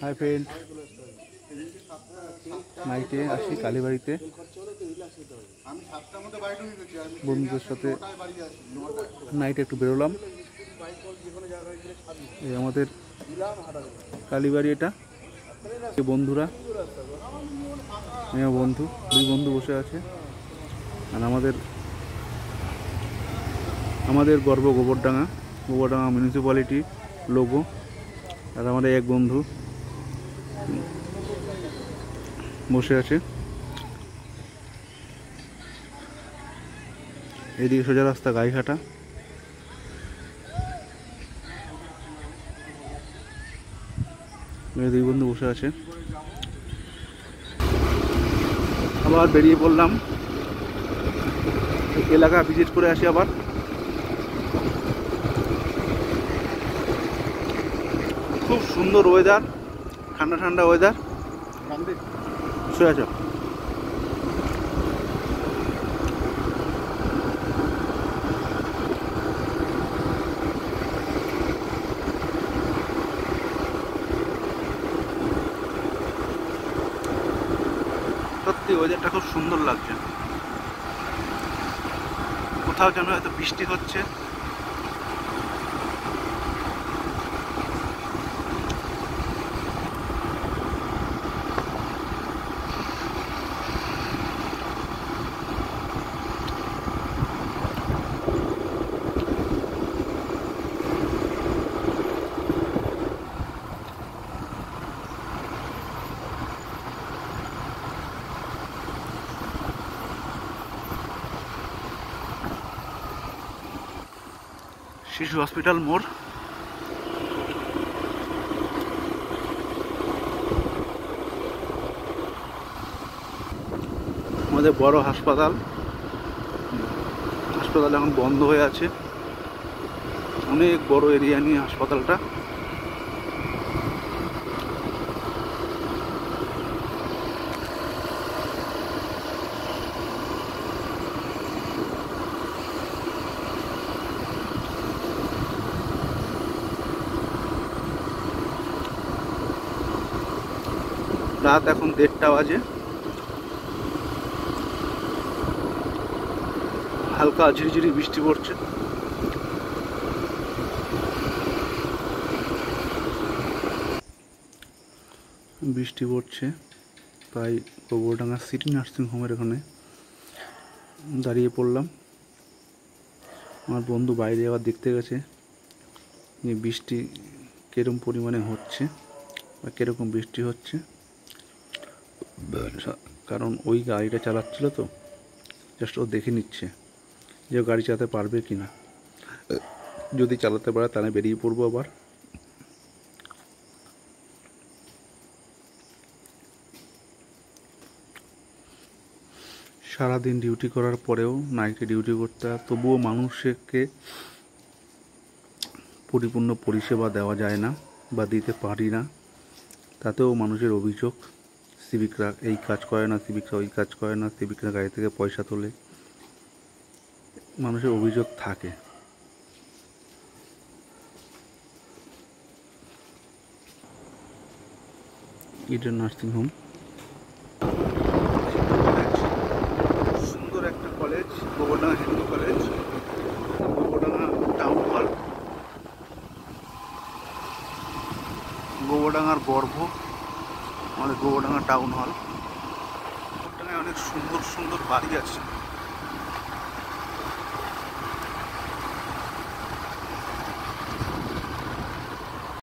Hi friend, নাইটে আসি কালীবাড়িতে বন্ধুদের সাথে। নাইটে একটু বেরোলাম। এই আমাদের কালীবাড়ি, এটা বন্ধুরা, বন্ধু, দুই বন্ধু বসে আছে। আর আমাদের গর্ব গোবরডাঙ্গা মিউনিসিপ্যালিটি লোগো। আর আমাদের এক বন্ধু বসে আছে। এদিকে সোজা রাস্তা গাইঘাটা। দুই বন্ধু বসে আছে। আবার বেরিয়ে পড়লাম, এলাকা ভিজিট করে আসি আবার। খুব সুন্দর ওয়েদার, ঠান্ডা ঠান্ডা ওয়েদার। শুয়ে আছো? সত্যি ওয়েদারটা খুব সুন্দর লাগছে। কোথাও যেন হয়তো বৃষ্টি হচ্ছে। শিশু হসপিটাল মোড়। আমাদের বড় হাসপাতাল এখন বন্ধ হয়ে আছে। অনেক বড় এরিয়া নিয়ে হাসপাতালটা। রাত এখন 1:30 বাজে। হালকা ঝিরিঝিরি বৃষ্টি পড়ছে। তাই গোবরডাঙ্গা সিটি নার্সিং হোমের এখানে দাঁড়িয়ে পড়লাম। আমার বন্ধু বাইরে আবার দেখতে গেছে যে বৃষ্টি কিরকম পরিমাণে হচ্ছে বা কিরকম বৃষ্টি হচ্ছে। কারণ ওই গাড়িটা চালাচ্ছিল, তো জাস্ট ও দেখে নিচ্ছে যে গাড়ি চালাতে পারবে কিনা। যদি চালাতে পারে তাহলে বেরিয়ে পড়বো আবার। সারাদিন ডিউটি করার পরেও নাইটে ডিউটি করতে হয়, তবুও মানুষকে পরিপূর্ণ পরিষেবা দেওয়া যায় না বা দিতে পারি না। তাতেও মানুষের অভিযোগ, সিভিকরা এই কাজ করে না, সিভিকরা ওই কাজ করে না, সিভিকরা গাড়ি থেকে পয়সা তোলে। মানুষের অভিযোগ থাকে। ইডেন নার্সিং হোম সুন্দর একটা college, Gobardanga Hindu college, Gobardanga town hall, গোবরডাঙ্গার গর্ব আমাদের গোবরডাঙ্গা টাউন হল। গোবরডাঙ্গায় অনেক সুন্দর সুন্দর বাড়ি আছে।